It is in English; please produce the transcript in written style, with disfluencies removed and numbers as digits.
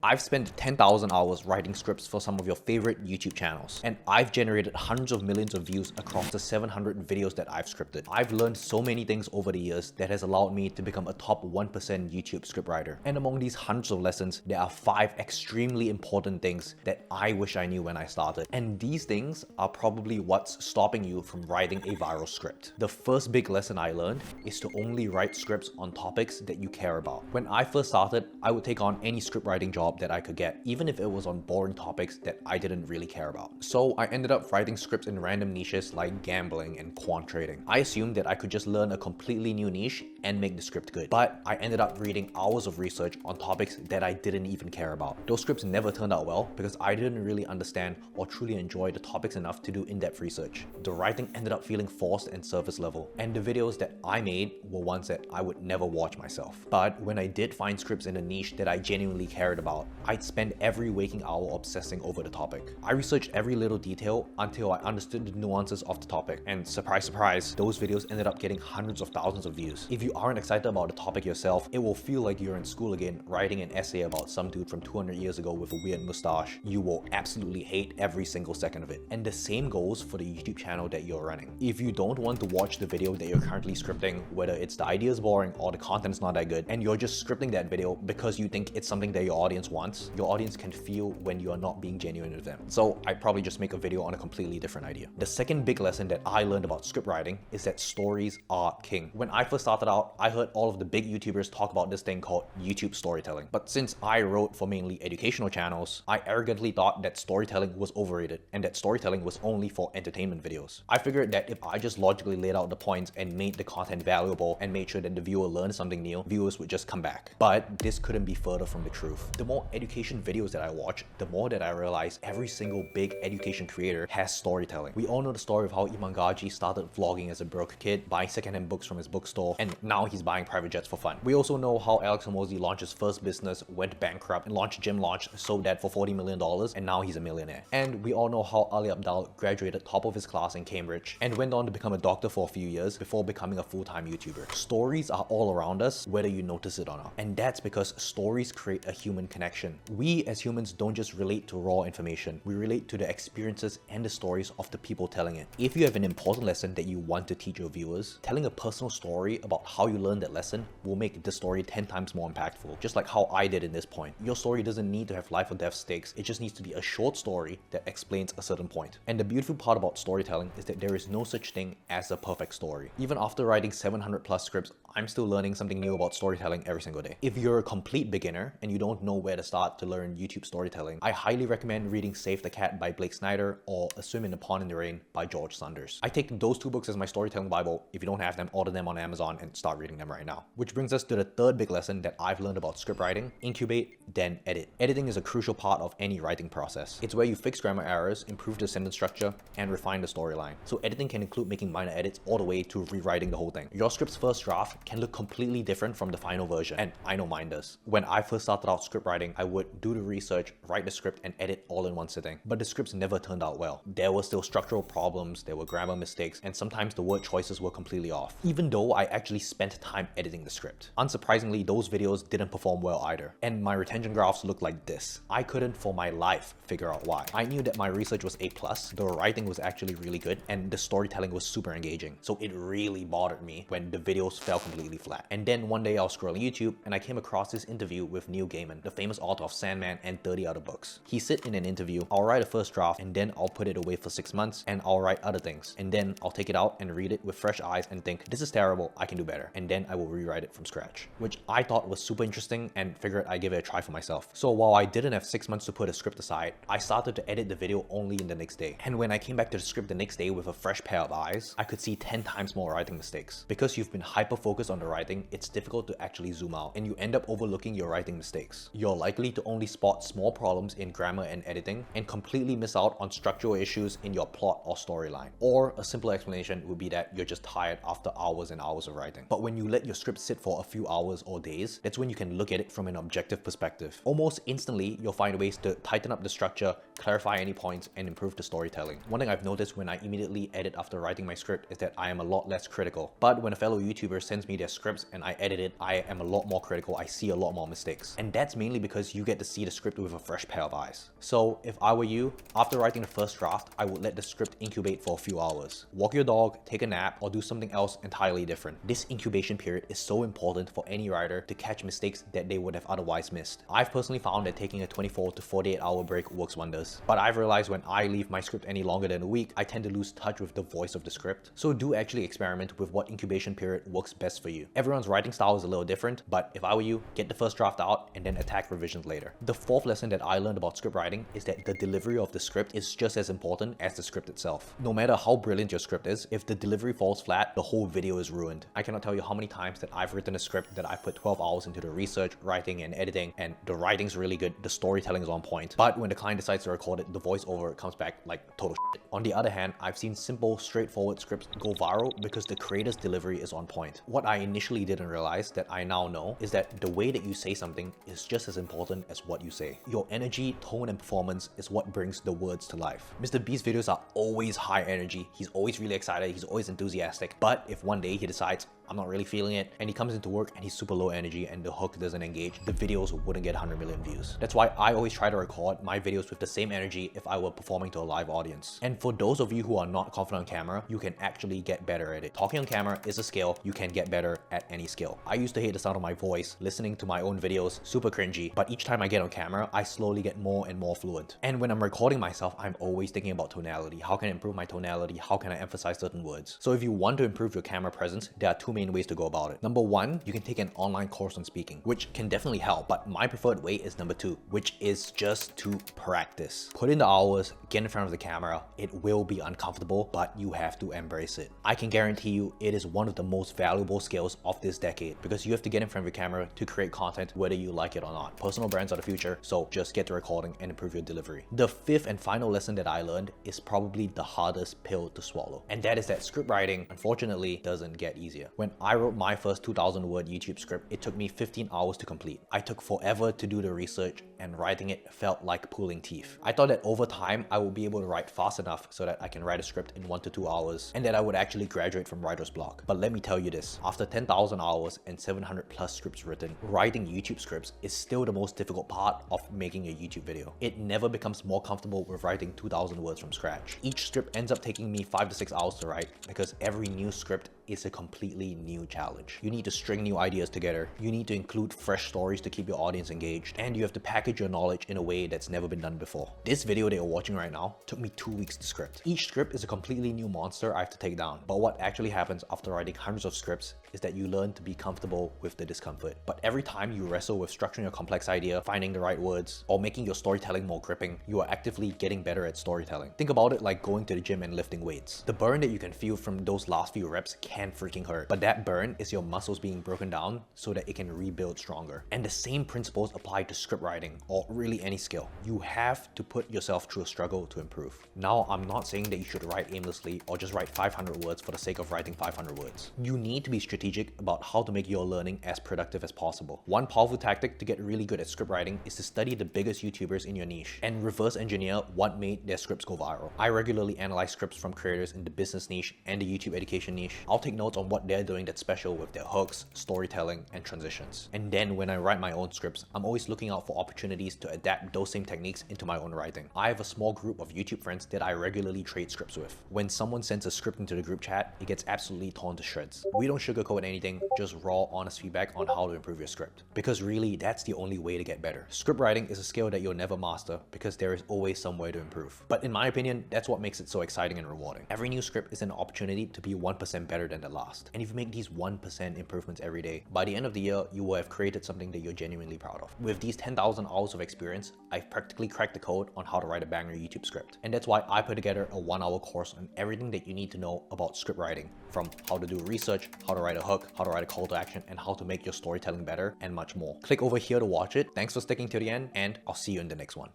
I've spent 10,000 hours writing scripts for some of your favorite YouTube channels, and I've generated hundreds of millions of views across the 700 videos that I've scripted. I've learned so many things over the years that has allowed me to become a top 1% YouTube scriptwriter. And among these hundreds of lessons, there are 5 extremely important things that I wish I knew when I started. And these things are probably what's stopping you from writing a viral script. The first big lesson I learned is to only write scripts on topics that you care about. When I first started, I would take on any scriptwriting job that I could get, even if it was on boring topics that I didn't really care about. So I ended up writing scripts in random niches like gambling and quant trading. I assumed that I could just learn a completely new niche and make the script good. But I ended up reading hours of research on topics that I didn't even care about. Those scripts never turned out well because I didn't really understand or truly enjoy the topics enough to do in-depth research. The writing ended up feeling forced and surface level, and the videos that I made were ones that I would never watch myself. But when I did find scripts in a niche that I genuinely cared about, I'd spend every waking hour obsessing over the topic. I researched every little detail until I understood the nuances of the topic, and surprise, surprise, those videos ended up getting hundreds of thousands of views. If you aren't excited about the topic yourself, it will feel like you're in school again writing an essay about some dude from 200 years ago with a weird mustache. You will absolutely hate every single second of it. And the same goes for the YouTube channel that you're running. If you don't want to watch the video that you're currently scripting, whether it's the idea is boring or the content's not that good, and you're just scripting that video because you think it's something that your audience wants, your audience can feel when you are not being genuine with them. So I probably just make a video on a completely different idea. The second big lesson that I learned about script writing is that stories are king. When I first started out, I heard all of the big YouTubers talk about this thing called YouTube storytelling. But since I wrote for mainly educational channels, I arrogantly thought that storytelling was overrated and that storytelling was only for entertainment videos. I figured that if I just logically laid out the points and made the content valuable and made sure that the viewer learned something new, viewers would just come back. But this couldn't be further from the truth. The more education videos that I watch, the more that I realize every single big education creator has storytelling. We all know the story of how Imangaji started vlogging as a broke kid, buying secondhand books from his bookstore, and now he's buying private jets for fun. We also know how Alex Hormozi launched his first business, went bankrupt, and launched Gym Launch, sold that for $40 million, and now he's a millionaire. And we all know how Ali Abdaal graduated top of his class in Cambridge and went on to become a doctor for a few years before becoming a full-time YouTuber. Stories are all around us, whether you notice it or not. And that's because stories create a human connection. We as humans don't just relate to raw information, we relate to the experiences and the stories of the people telling it. If you have an important lesson that you want to teach your viewers, telling a personal story about how you learned that lesson will make the story 10 times more impactful, just like how I did in this point. Your story doesn't need to have life or death stakes, it just needs to be a short story that explains a certain point. And the beautiful part about storytelling is that there is no such thing as a perfect story. Even after writing 700 plus scripts, I'm still learning something new about storytelling every single day. If you're a complete beginner and you don't know where to start to learn YouTube storytelling, I highly recommend reading Save the Cat by Blake Snyder or A Swim in the Pond in the Rain by George Saunders. I take those 2 books as my storytelling bible. If you don't have them, order them on Amazon and start reading them right now. Which brings us to the third big lesson that I've learned about scriptwriting: incubate, then edit. Editing is a crucial part of any writing process. It's where you fix grammar errors, improve the sentence structure, and refine the storyline. So editing can include making minor edits all the way to rewriting the whole thing. Your script's first draft can look completely different from the final version, and I know mine does. When I first started out scriptwriting, I would do the research, write the script, and edit all in one sitting. But the scripts never turned out well. There were still structural problems, there were grammar mistakes, and sometimes the word choices were completely off, even though I actually spent time editing the script. Unsurprisingly, those videos didn't perform well either, and my retention graphs looked like this. I couldn't for my life figure out why. I knew that my research was A+, the writing was actually really good, and the storytelling was super engaging, so it really bothered me when the videos fell completely flat. And then one day I was scrolling YouTube and I came across this interview with Neil Gaiman, the famous author of Sandman and 30 other books. He said in an interview, "I'll write a first draft and then I'll put it away for 6 months and I'll write other things. And then I'll take it out and read it with fresh eyes and think, this is terrible, I can do better. And then I will rewrite it from scratch." Which I thought was super interesting and figured I'd give it a try for myself. So while I didn't have 6 months to put a script aside, I started to edit the video only in the next day. And when I came back to the script the next day with a fresh pair of eyes, I could see 10 times more writing mistakes. Because you've been hyper-focused on the writing, it's difficult to actually zoom out and you end up overlooking your writing mistakes. You're likely to only spot small problems in grammar and editing and completely miss out on structural issues in your plot or storyline. Or a simple explanation would be that you're just tired after hours and hours of writing. But when you let your script sit for a few hours or days, that's when you can look at it from an objective perspective. Almost instantly, you'll find ways to tighten up the structure, clarify any points, and improve the storytelling. One thing I've noticed when I immediately edit after writing my script is that I am a lot less critical. But when a fellow YouTuber sends me their scripts and I edit it, I am a lot more critical. I see a lot more mistakes. And that's mainly because you get to see the script with a fresh pair of eyes. So if I were you, after writing the first draft, I would let the script incubate for a few hours. Walk your dog, take a nap, or do something else entirely different. This incubation period is so important for any writer to catch mistakes that they would have otherwise missed. I've personally found that taking a 24 to 48 hour break works wonders, but I've realized when I leave my script any longer than a week, I tend to lose touch with the voice of the script. So do actually experiment with what incubation period works best for you. Everyone's writing style is a little different, but if I were you, get the first draft out and then attack revisions later. The fourth lesson that I learned about script writing is that the delivery of the script is just as important as the script itself. No matter how brilliant your script is, if the delivery falls flat, the whole video is ruined. I cannot tell you how many times that I've written a script that I put 12 hours into the research, writing, and editing, and the writing's really good, the storytelling is on point, but when the client decides to record it, the voiceover comes back like total shit. On the other hand, I've seen simple, straightforward scripts go viral because the creator's delivery is on point. What I initially didn't realize that I now know is that the way that you say something is just as important as what you say. Your energy, tone, and performance is what brings the words to life. Mr. Beast's videos are always high energy. He's always really excited. He's always enthusiastic. But if one day he decides, I'm not really feeling it, and he comes into work and he's super low energy and the hook doesn't engage, the videos wouldn't get 100 million views. That's why I always try to record my videos with the same energy if I were performing to a live audience. And for those of you who are not confident on camera, you can actually get better at it. Talking on camera is a skill. You can get better at any skill. I used to hate the sound of my voice, listening to my own videos, super cringy, but each time I get on camera, I slowly get more and more fluent. And when I'm recording myself, I'm always thinking about tonality. How can I improve my tonality? How can I emphasize certain words? So if you want to improve your camera presence, there are two main ways to go about it. Number one, you can take an online course on speaking, which can definitely help, but my preferred way is number two, which is just to practice. Put in the hours, get in front of the camera. It will be uncomfortable, but you have to embrace it. I can guarantee you it is one of the most valuable skills of this decade because you have to get in front of your camera to create content whether you like it or not. Personal brands are the future, so just get to recording and improve your delivery. The fifth and final lesson that I learned is probably the hardest pill to swallow, and that is that script writing, unfortunately, doesn't get easier. When I wrote my first 2,000 word YouTube script, it took me 15 hours to complete. I took forever to do the research, and writing it felt like pulling teeth. I thought that over time I would be able to write fast enough so that I can write a script in 1 to 2 hours and that I would actually graduate from writer's block. But let me tell you this, after 10,000 hours and 700 plus scripts written, writing YouTube scripts is still the most difficult part of making a YouTube video. It never becomes more comfortable with writing 2,000 words from scratch. Each script ends up taking me 5 to 6 hours to write because every new script is a completely new challenge. You need to string new ideas together, you need to include fresh stories to keep your audience engaged, and you have to package your knowledge in a way that's never been done before. This video that you're watching right now took me 2 weeks to script. Each script is a completely new monster I have to take down, but what actually happens after writing hundreds of scripts is that you learn to be comfortable with the discomfort. But every time you wrestle with structuring a complex idea, finding the right words, or making your storytelling more gripping, you are actively getting better at storytelling. Think about it like going to the gym and lifting weights. The burn that you can feel from those last few reps can freaking hurt, but that burn is your muscles being broken down so that it can rebuild stronger. And the same principles apply to script writing or really any skill. You have to put yourself through a struggle to improve. Now, I'm not saying that you should write aimlessly or just write 500 words for the sake of writing 500 words. You need to be strategic about how to make your learning as productive as possible. One powerful tactic to get really good at script writing is to study the biggest YouTubers in your niche and reverse engineer what made their scripts go viral. I regularly analyze scripts from creators in the business niche and the YouTube education niche. I'll take notes on what they're doing that's special with their hooks, storytelling, and transitions. And then when I write my own scripts, I'm always looking out for opportunities to adapt those same techniques into my own writing. I have a small group of YouTube friends that I regularly trade scripts with. When someone sends a script into the group chat, it gets absolutely torn to shreds. We don't sugarcoat anything, just raw, honest feedback on how to improve your script. Because really, that's the only way to get better. Script writing is a skill that you'll never master because there is always some way to improve. But in my opinion, that's what makes it so exciting and rewarding. Every new script is an opportunity to be 1% better than the last. And if you make these 1% improvements every day, by the end of the year, you will have created something that you're genuinely proud of. With these 10,000 hours of experience, I've practically cracked the code on how to write a banger YouTube script. And that's why I put together a 1-hour course on everything that you need to know about script writing, from how to do research, how to write a hook, how to write a call to action, and how to make your storytelling better, and much more. Click over here to watch it. Thanks for sticking to the end, and I'll see you in the next one.